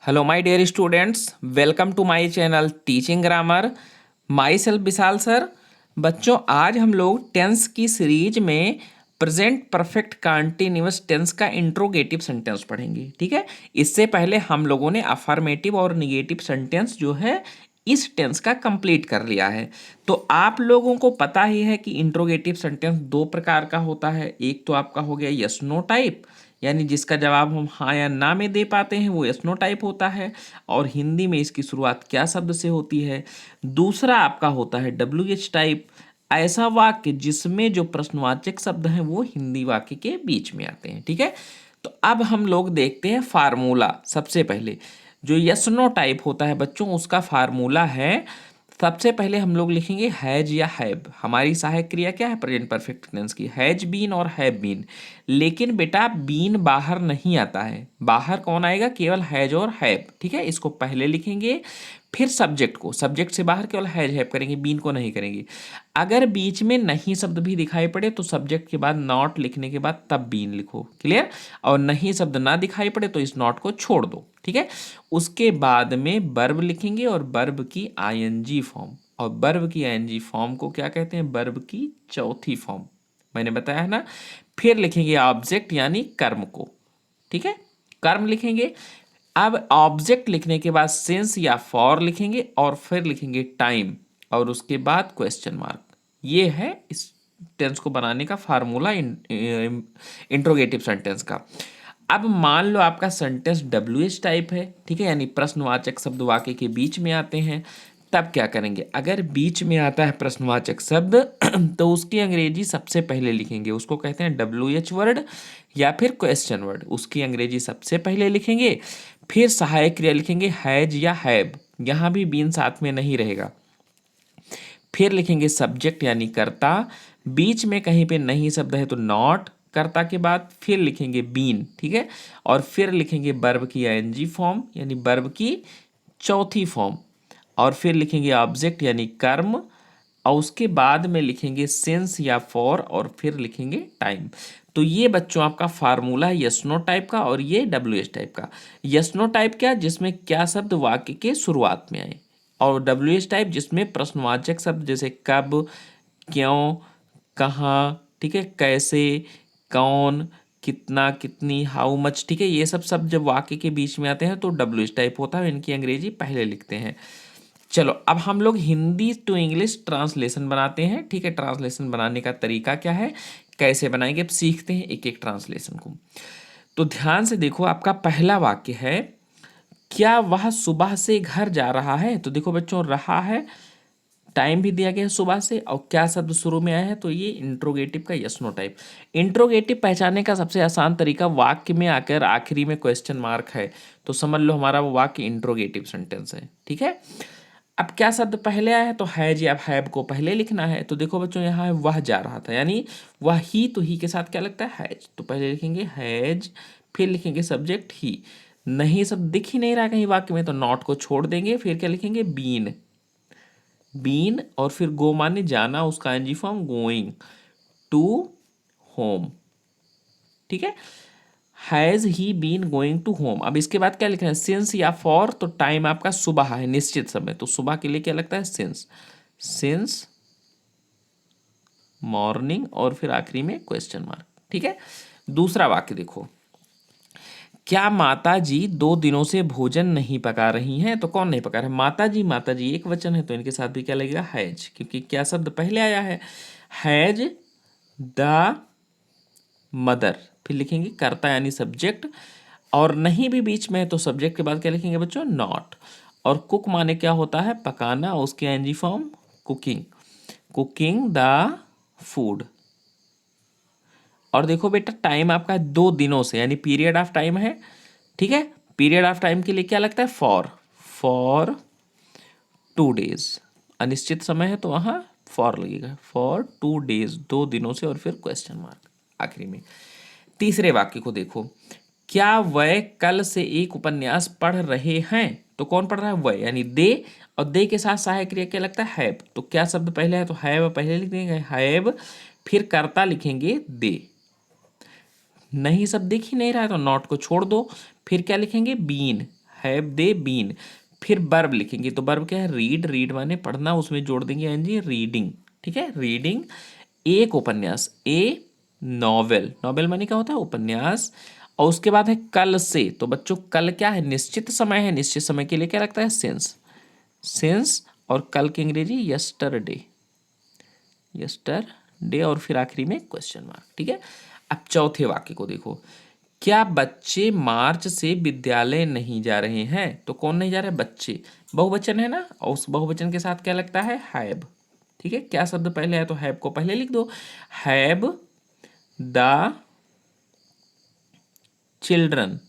Hello my dear students, welcome to my channel teaching grammar. Myself Vishal sir. बच्चों, आज हम लोग tense की सीरीज में प्रेजेंट परफेक्ट कंटीन्यूअस टेंस का इंट्रोगेटिव सेंटेंस पढ़ेंगे। ठीक है। इससे पहले हम लोगों ने अफर्मेटिव और निगेटिव सेंटेंस जो है इस टेंस का कंप्लीट कर लिया है। तो आप लोगों को पता ही है कि इंट्रोगेटिव सेंटेंस दो प्रकार का होता है। एक तो आपका हो गया यस नो टाइप, यानी जिसका जवाब हम हाँ या ना में दे पाते हैं, वो यस नो टाइप होता है। और हिंदी में इसकी शुरुआत क्या शब्द से होती है। दूसरा आपका होता है डब्ल्यू एच टाइप, ऐसा वाक्य जिसमें जो प्रश्नवाचक शब्द हैं वो हिंदी वाक्य के बीच में आते हैं। ठीक है। तो अब हम लोग देखते हैं फार्मूला। सबसे पहले जो यस नो टाइप होता है बच्चों, उसका फार्मूला है, सबसे पहले हम लोग लिखेंगे हैज या हैव। हमारी सहायक क्रिया क्या है प्रेजेंट परफेक्ट टेंस की, हैज बीन और हैव बीन। लेकिन बेटा बीन बाहर नहीं आता है, बाहर कौन आएगा, केवल हैज और हैव। ठीक है। इसको पहले लिखेंगे, फिर सब्जेक्ट को, सब्जेक्ट से बाहर केवल हैज हैव करेंगे, बीन को नहीं करेंगे। अगर बीच में नहीं शब्द भी दिखाई पड़े तो सब्जेक्ट के बाद नॉट लिखने के बाद तब बीन लिखो। क्लियर। और नहीं शब्द ना दिखाई पड़े तो इस नॉट को छोड़ दो। ठीक है। उसके बाद में वर्ब लिखेंगे और वर्ब की आईएनजी फॉर्म। और वर्ब की आईएनजी फॉर्म को क्या कहते हैं, वर्ब की चौथी फॉर्म, मैंने बताया है ना। फिर लिखेंगे ऑब्जेक्ट यानी कर्म को। ठीक है। कर्म लिखेंगे। अब ऑब्जेक्ट लिखने के बाद सिंस या फॉर लिखेंगे और फिर लिखेंगे टाइम और उसके बाद क्वेश्चन मार्क। ये है इस टेंस को बनाने का फार्मूला इंट्रोगेटिव सेंटेंस का। अब मान लो आपका सेंटेंस डब्ल्यू एच टाइप है। ठीक है। यानी प्रश्नवाचक शब्द वाक्य के बीच में आते हैं। तब क्या करेंगे, अगर बीच में आता है प्रश्नवाचक शब्द तो उसकी अंग्रेजी सबसे पहले लिखेंगे, उसको कहते हैं डब्ल्यू एच वर्ड या फिर क्वेश्चन वर्ड। उसकी अंग्रेजी सबसे पहले लिखेंगे, फिर सहायक क्रिया लिखेंगे हैज या हैव, यहां भी बीन साथ में नहीं रहेगा। फिर लिखेंगे सब्जेक्ट यानी कर्ता, बीच में कहीं पे नहीं शब्द है तो नॉट, कर्ता के बाद फिर लिखेंगे बीन। ठीक है। और फिर लिखेंगे वर्ब की आईएनजी फॉर्म यानी वर्ब की चौथी फॉर्म। और फिर लिखेंगे ऑब्जेक्ट यानी कर्म, और उसके बाद में लिखेंगे सिंस या फॉर और फिर लिखेंगे टाइम। तो ये बच्चों आपका फार्मूला है यस नो टाइप का, और ये डब्ल्यू एच टाइप का। यस नो टाइप क्या, जिसमें क्या शब्द वाक्य के शुरुआत में आए, और डब्ल्यू एच टाइप जिसमें प्रश्नवाचक शब्द जैसे कब, क्यों, कहाँ, ठीक है, कैसे, कौन, कितना, कितनी, हाउ मच। ठीक है। ये सब शब्द जब वाक्य के बीच में आते हैं तो डब्ल्यू एच टाइप होता है, इनकी अंग्रेजी पहले लिखते हैं। चलो अब हम लोग हिंदी टू इंग्लिश ट्रांसलेशन बनाते हैं। ठीक है। ट्रांसलेशन बनाने का तरीका क्या है, कैसे बनाएंगे, अब सीखते हैं एक एक ट्रांसलेशन को। तो ध्यान से देखो, आपका पहला वाक्य है, क्या वह सुबह से घर जा रहा है। तो देखो बच्चों, रहा है, टाइम भी दिया गया है सुबह से, और क्या शब्द शुरू में आया है, तो ये इंट्रोगेटिव का यस नो टाइप। इंट्रोगेटिव पहचानने का सबसे आसान तरीका, वाक्य में आकर आखिरी में क्वेश्चन मार्क है तो समझ लो हमारा वो वाक्य इंट्रोगेटिव सेंटेंस है। ठीक है। अब क्या शब्द पहले आया है, तो हैज या हैव को पहले लिखना है। तो देखो बच्चों, यहाँ है वह जा रहा था, यानी वह ही, तो ही के साथ क्या लगता है, हैज। तो पहले लिखेंगे हैज, फिर लिखेंगे सब्जेक्ट ही। नहीं सब दिख ही नहीं रहा कहीं वाक्य में तो नॉट को छोड़ देंगे। फिर क्या लिखेंगे, बीन, बीन, और फिर गो माने जाना, उसका ing form going to home. ठीक है। Has he been going to home. अब इसके बाद क्या लिखना है, सिंस या फॉर। तो टाइम आपका सुबह है, निश्चित समय, तो सुबह के लिए क्या लगता है, सिंस, सिंस मॉर्निंग, और फिर आखिरी में क्वेश्चन मार्क। ठीक है। दूसरा वाक्य देखो, क्या माता जी 2 दिनों से भोजन नहीं पका रही हैं। तो कौन नहीं पका रहा है, माता जी। माता जी एक वचन है तो इनके साथ भी क्या लगेगा, हैज, क्योंकि क्या शब्द पहले आया है, हैज द मदर। फिर लिखेंगे कर्ता यानी सब्जेक्ट, और नहीं भी बीच में है तो सब्जेक्ट के बाद क्या लिखेंगे बच्चों, नॉट। और कुक माने क्या होता है, पकाना, उसके ing form cooking, cooking the food. और देखो बेटा, टाइम आपका 2 दिनों से, यानी पीरियड ऑफ टाइम है। ठीक है। पीरियड ऑफ टाइम के लिए क्या लगता है, फॉर, फॉर 2 डेज, अनिश्चित समय है तो वहां फॉर लगेगा, फॉर 2 डेज, 2 दिनों से, और फिर क्वेश्चन मार्क आखिरी में। तीसरे वाक्य को देखो, क्या वह कल से एक उपन्यास पढ़ रहे हैं। तो कौन पढ़ रहा है, वह, यानी दे, और दे के साथ सहायक क्रिया क्या लगता है, हैव। तो क्या शब्द पहले है, तो हैव पहले लिख देंगे, हैव, फिर कर्ता लिखेंगे दे। नहीं सब दिख ही नहीं रहा है तो नॉट को छोड़ दो। फिर क्या लिखेंगे, बीन, हैव दे बीन। फिर वर्ब लिखेंगे तो वर्ब क्या है, रीड, रीड माने पढ़ना, उसमें जोड़ देंगे एनजी रीडिंग, ठीक है, रीडिंग एक उपन्यास, ए नॉवेल, नॉवेल माने क्या होता है, उपन्यास। और उसके बाद है कल से, तो बच्चों कल क्या है, निश्चित समय है, निश्चित समय के लिए क्या लगता है, सिंस, सिंस। और कल की अंग्रेजी यस्टरडे, यस्टरडे। और फिर आखिरी में क्वेश्चन मार्क, ठीक है। अब चौथे वाक्य को देखो, क्या बच्चे मार्च से विद्यालय नहीं जा रहे हैं, तो कौन नहीं जा रहे, बच्चे, बहुवचन है ना, और उस बहुवचन के साथ क्या लगता है, हैव, ठीक है। क्या शब्द पहले है तो हैव को पहले लिख दो, हैव द चिल्ड्रन।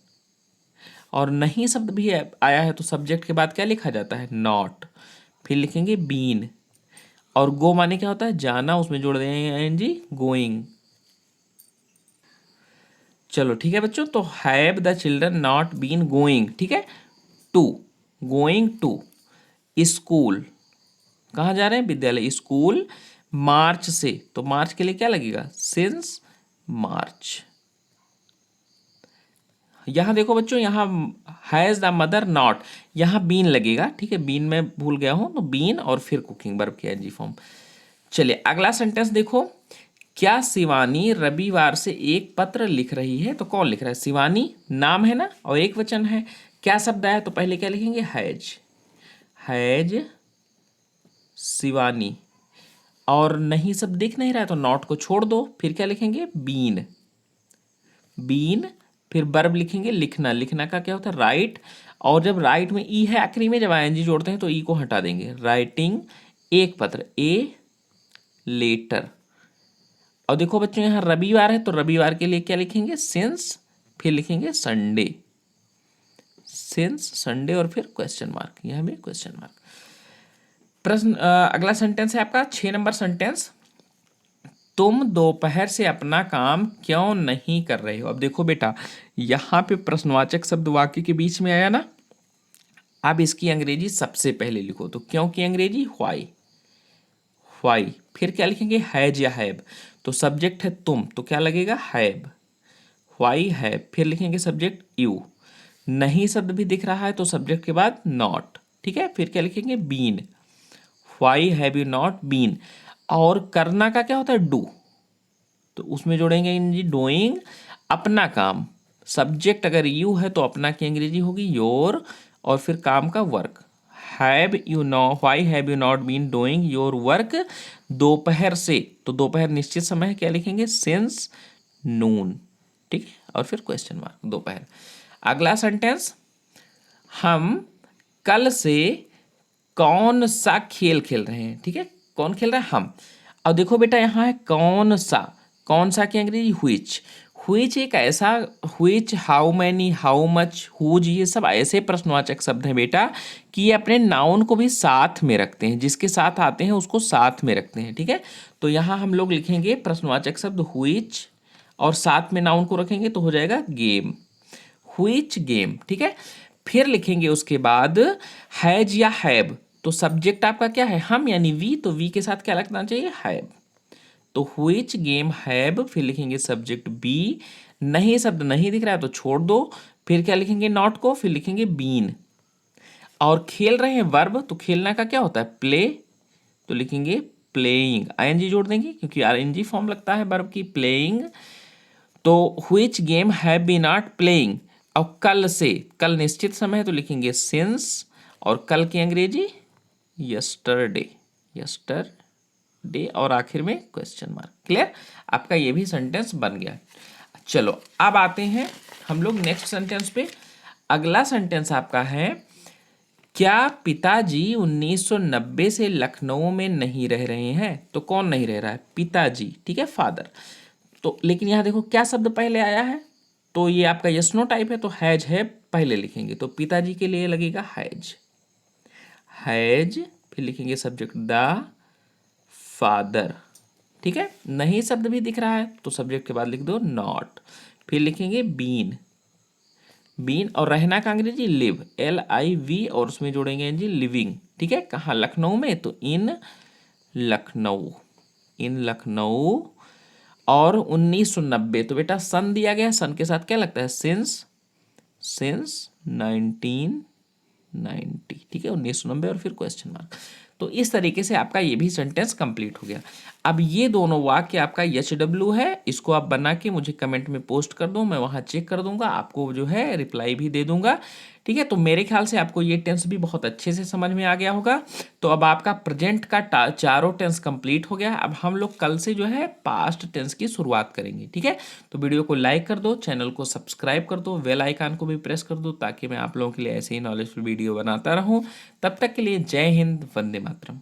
और नहीं शब्द भी आया है तो सब्जेक्ट के बाद क्या लिखा जाता है, नॉट। फिर लिखेंगे बीन। और गो माने क्या होता है, जाना, उसमें जोड़ देंगे एनजी गोइंग। चलो ठीक है बच्चों, तो have the children not been going, ठीक है, टू, गोइंग टू स्कूल, कहाँ जा रहे हैं, विद्यालय, स्कूल, मार्च से, तो मार्च के लिए क्या लगेगा, सिंस मार्च। यहां देखो बच्चों, यहां हैज द मदर नॉट, यहां बीन लगेगा, ठीक है, बीन में भूल गया हूं, तो बीन और फिर कुकिंग वर्ब की एनजी फॉर्म। चलिए अगला सेंटेंस देखो, क्या शिवानी रविवार से एक पत्र लिख रही है, तो कौन लिख रहा है, शिवानी, नाम है ना, और एक वचन है, क्या शब्द आया तो पहले क्या लिखेंगे, हैज, हैज शिवानी। और नहीं सब दिख नहीं रहा है तो नॉट को छोड़ दो, फिर क्या लिखेंगे, बीन, बीन। फिर वर्ब लिखेंगे लिखना, लिखना का क्या होता है, राइट। और जब राइट में ई है आखिरी में, जब आईएनजी जोड़ते हैं तो ई को हटा देंगे, राइटिंग एक पत्र, ए लेटर। और देखो बच्चों यहाँ रविवार है तो रविवार के लिए क्या लिखेंगे, सिंस, फिर लिखेंगे संडे, सिंस संडे, और फिर क्वेश्चन मार्क, यहाँ भी क्वेश्चन मार्क। प्रश्न अगला सेंटेंस है आपका 6 नंबर सेंटेंस, तुम दोपहर से अपना काम क्यों नहीं कर रहे हो। अब देखो बेटा, यहाँ पे प्रश्नवाचक शब्द वाक्य के बीच में आया ना, अब इसकी अंग्रेजी सबसे पहले लिखो, तो क्यों की अंग्रेजी, व्हाई, व्हाई। फिर क्या लिखेंगे, हैज या हैव, तो सब्जेक्ट है तुम, तो क्या लगेगा, हैव, व्हाई हैव। फिर लिखेंगे सब्जेक्ट यू, नहीं शब्द भी दिख रहा है तो सब्जेक्ट के बाद नॉट, ठीक है। फिर क्या लिखेंगे, been, why have you not been. और करना का क्या होता है, डू, तो उसमें जोड़ेंगे अंग्रेजी डूइंग, अपना काम, सब्जेक्ट अगर यू है तो अपना की अंग्रेजी होगी योर, और फिर काम का work, have you no, why have you not been doing your work दोपहर से, तो दोपहर निश्चित समय है, क्या लिखेंगे, सिंस नून, ठीक है, और फिर क्वेश्चन मार्क, दोपहर। अगला सेंटेंस, हम कल से कौन सा खेल खेल रहे हैं, ठीक है, कौन खेल रहा है, हम। अब देखो बेटा यहाँ है कौन सा, कौन सा की अंग्रेजी हुईच, हुईच एक ऐसा, which, how many, how much, whose, ये सब ऐसे प्रश्नवाचक शब्द हैं बेटा कि ये अपने नाउन को भी साथ में रखते हैं, जिसके साथ आते हैं उसको साथ में रखते हैं, ठीक है। तो यहाँ हम लोग लिखेंगे प्रश्नवाचक शब्द हुईच, और साथ में नाउन को रखेंगे तो हो जाएगा गेम, हुईच गेम, ठीक है। फिर लिखेंगे उसके बाद हैज या हैव, तो सब्जेक्ट आपका क्या है, हम यानी वी, तो वी के साथ क्या लगना चाहिए, हैव, तो हुईच गेम हैव, फिर लिखेंगे सब्जेक्ट बी, नहीं शब्द नहीं दिख रहा है तो छोड़ दो, फिर क्या लिखेंगे, नॉट को, फिर लिखेंगे बीन। और खेल रहे हैं वर्ब, तो खेलना का क्या होता है, प्ले, तो लिखेंगे प्लेइंग, आईएनजी जोड़ देंगे क्योंकि आईएनजी फॉर्म लगता है वर्ब की, प्लेइंग। तो which game have been not playing, और कल से, कल निश्चित समय है तो लिखेंगे सिंस, और कल की अंग्रेजी यस्टरडे, यस्टरडे, और आखिर में क्वेश्चन मार्क, क्लियर। आपका ये भी सेंटेंस बन गया। चलो अब आते हैं हम लोग नेक्स्ट सेंटेंस पे। अगला सेंटेंस आपका है, क्या पिताजी 1990 से लखनऊ में नहीं रह रहे हैं, तो कौन नहीं रह रहा है, पिताजी, ठीक है, फादर। तो लेकिन यहाँ देखो क्या शब्द पहले आया है, तो ये आपका यस नो टाइप है तो हैज है पहले लिखेंगे, तो पिताजी के लिए लगेगा हैज, हैज, फिर लिखेंगे सब्जेक्ट द फादर, ठीक है। नहीं शब्द भी दिख रहा है तो सब्जेक्ट के बाद लिख दो नॉट, फिर लिखेंगे बीन, बीन, और रहना का अंग्रेजी लिव, LIV, और उसमें जोड़ेंगे जी लिविंग, ठीक है। कहाँ, लखनऊ में, तो इन लखनऊ, इन लखनऊ। और 1990, तो बेटा सन दिया गया, सन के साथ क्या लगता है, सिंस, सिंस 1990, ठीक है, 1990 और फिर क्वेश्चन मार्क। तो इस तरीके से आपका ये भी सेंटेंस कंप्लीट हो गया। अब ये दोनों वाक्य आपका HW है, इसको आप बना के मुझे कमेंट में पोस्ट कर दो, मैं वहाँ चेक कर दूंगा, आपको जो है रिप्लाई भी दे दूंगा। ठीक है, तो मेरे ख्याल से आपको ये टेंस भी बहुत अच्छे से समझ में आ गया होगा। तो अब आपका प्रेजेंट का चारों टेंस कंप्लीट हो गया। अब हम लोग कल से जो है पास्ट टेंस की शुरुआत करेंगे। ठीक है, तो वीडियो को लाइक कर दो, चैनल को सब्सक्राइब कर दो, बेल आइकन को भी प्रेस कर दो, ताकि मैं आप लोगों के लिए ऐसे ही नॉलेजफुल वीडियो बनाता रहूं। तब तक के लिए जय हिंद, वंदे मातरम।